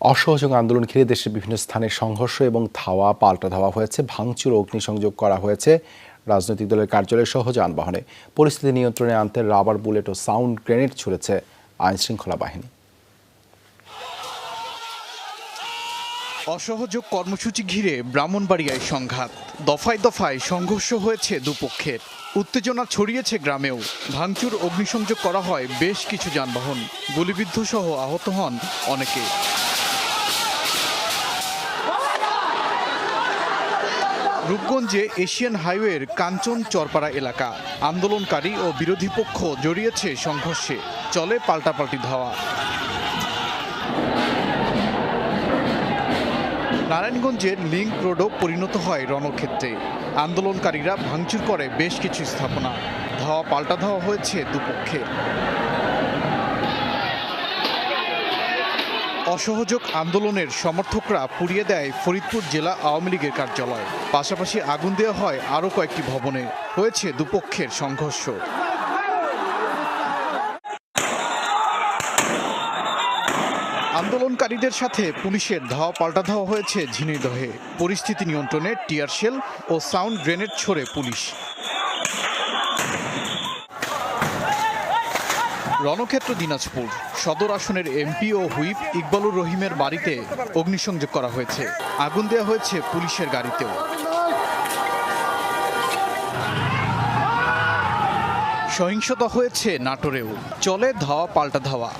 অসহযোগ আন্দোলন ঘিরে দেশের বিভিন্ন স্থানে সংঘর্ষ এবং ধাওয়া পাল্টা ধাওয়া হয়েছে, ভাঙচুর ও অগ্নিসংযোগ করা হয়েছে রাজনৈতিক দলের কার্যালয় সহ যানবাহনে। পরিস্থিতি নিয়ন্ত্রণে আনতে রাবার বুলেট ও সাউন্ড গ্রেনেড ছুড়েছে আইনশৃঙ্খলা বাহিনী। অসহযোগ কর্মসূচি ঘিরে ব্রাহ্মণবাড়িয়ায় সংঘাত, দফায় দফায় সংঘর্ষ হয়েছে দুপক্ষের। উত্তেজনা ছড়িয়েছে গ্রামেও, ভাঙচুর অগ্নিসংযোগ করা হয় বেশ কিছু যানবাহন, গুলিবিদ্ধ সহ আহত হন অনেকে। রূপগঞ্জে এশিয়ান হাইওয়ের কাঞ্চন চরপাড়া এলাকা, আন্দোলনকারী ও বিরোধী পক্ষ জড়িয়েছে সংঘর্ষে, চলে পাল্টাপাল্টি ধাওয়া। নারায়ণগঞ্জের লিংক রোডও পরিণত হয় রণক্ষেত্রে, আন্দোলনকারীরা ভাঙচুর করে বেশ কিছু স্থাপনা, ধাওয়া পাল্টা ধাওয়া হয়েছে দুপক্ষে। অসহযোগ আন্দোলনের সমর্থকরা পুড়িয়ে দেয় ফরিদপুর জেলা আওয়ামী লীগের কার্যালয়, পাশাপাশি আগুন দেওয়া হয় আরও কয়েকটি ভবনে, হয়েছে দুপক্ষের সংঘর্ষ। আন্দোলনকারীদের সাথে পুলিশের ধাওয়া পাল্টা ধাওয়া হয়েছে ঝিনাইদহে, পরিস্থিতি নিয়ন্ত্রণে টিয়ার শেল ও সাউন্ড গ্রেনেড ছোড়ে পুলিশ। রণক্ষেত্র দিনাজপুর সদর আসনের এমপি ও হুইপ ইকবালুর রহিমের বাড়িতে অগ্নিসংযোগ করা হয়েছে, আগুন দেওয়া হয়েছে পুলিশের গাড়িতেও। সহিংসতা হয়েছে নাটোরেও, চলে ধাওয়া পাল্টা ধাওয়া।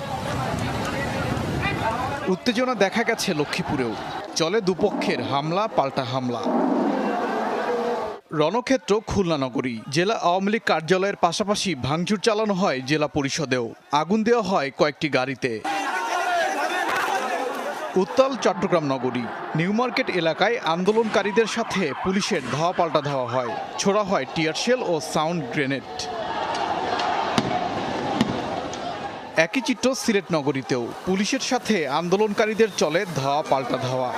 উত্তেজনা দেখা গেছে লক্ষ্মীপুরেও, চলে দুপক্ষের হামলা পাল্টা হামলা। রণক্ষেত্র খুলনা নগরী, জেলা আওয়ামী লীগ কার্যালয়ের পাশাপাশি ভাঙচুর চালানো হয় জেলা পরিষদেও, আগুন দেওয়া হয় কয়েকটি গাড়িতে। উত্তাল চট্টগ্রাম নগরী, নিউ মার্কেট এলাকায় আন্দোলনকারীদের সাথে পুলিশের ধাওয়া পাল্টা ধাওয়া হয়, ছোড়া হয় টিয়ার শেল ও সাউন্ড গ্রেনেড। একই চিত্র সিলেট নগরীতেও, পুলিশের সাথে আন্দোলনকারীদের চলে ধাওয়া পাল্টা ধাওয়া।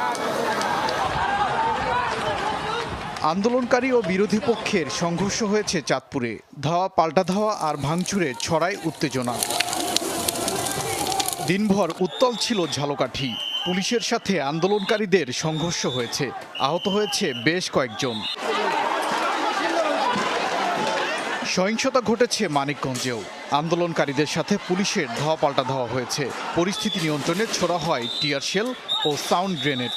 আন্দোলনকারী ও বিরোধী পক্ষের সংঘর্ষ হয়েছে চাঁদপুরে, ধাওয়া পাল্টা ধাওয়া আর ভাঙচুরে ছড়ায় উত্তেজনা। দিনভর উত্তাল ছিল ঝালকাঠি, পুলিশের সাথে আন্দোলনকারীদের সংঘর্ষ হয়েছে, আহত হয়েছে বেশ কয়েকজন। সহিংসতা ঘটেছে মানিকগঞ্জেও, আন্দোলনকারীদের সাথে পুলিশের ধাওয়া পাল্টা ধাওয়া হয়েছে, পরিস্থিতি নিয়ন্ত্রণে ছোড়া হয় টিয়ার শেল ও সাউন্ড গ্রেনেড।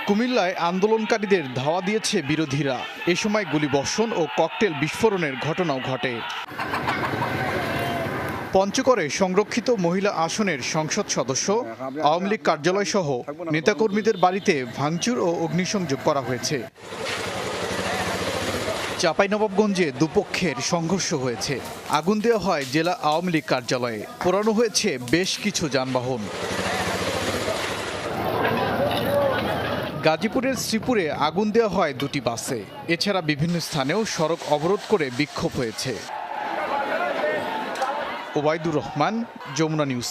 কুমিল্লায় আন্দোলনকারীদের ধাওয়া দিয়েছে বিরোধীরা, এ সময় গুলিবর্ষণ ও ককটেল বিস্ফোরণের ঘটনাও ঘটে। পঞ্চগড়ে সংরক্ষিত মহিলা আসনের সংসদ সদস্য, আওয়ামী লীগ কার্যালয় সহ নেতাকর্মীদের বাড়িতে ভাঙচুর ও অগ্নিসংযোগ করা হয়েছে। চাঁপাইনবাবগঞ্জে দুপক্ষের সংঘর্ষ হয়েছে, আগুন দেওয়া হয় জেলা আওয়ামী লীগ কার্যালয়ে, পোড়ানো হয়েছে বেশ কিছু যানবাহন। গাজীপুরের শ্রীপুরে আগুন দেওয়া হয় দুটি বাসে, এছাড়া বিভিন্ন স্থানেও সড়ক অবরোধ করে বিক্ষোভ হয়েছে। ওবায়দুর রহমান, যমুনা নিউজ।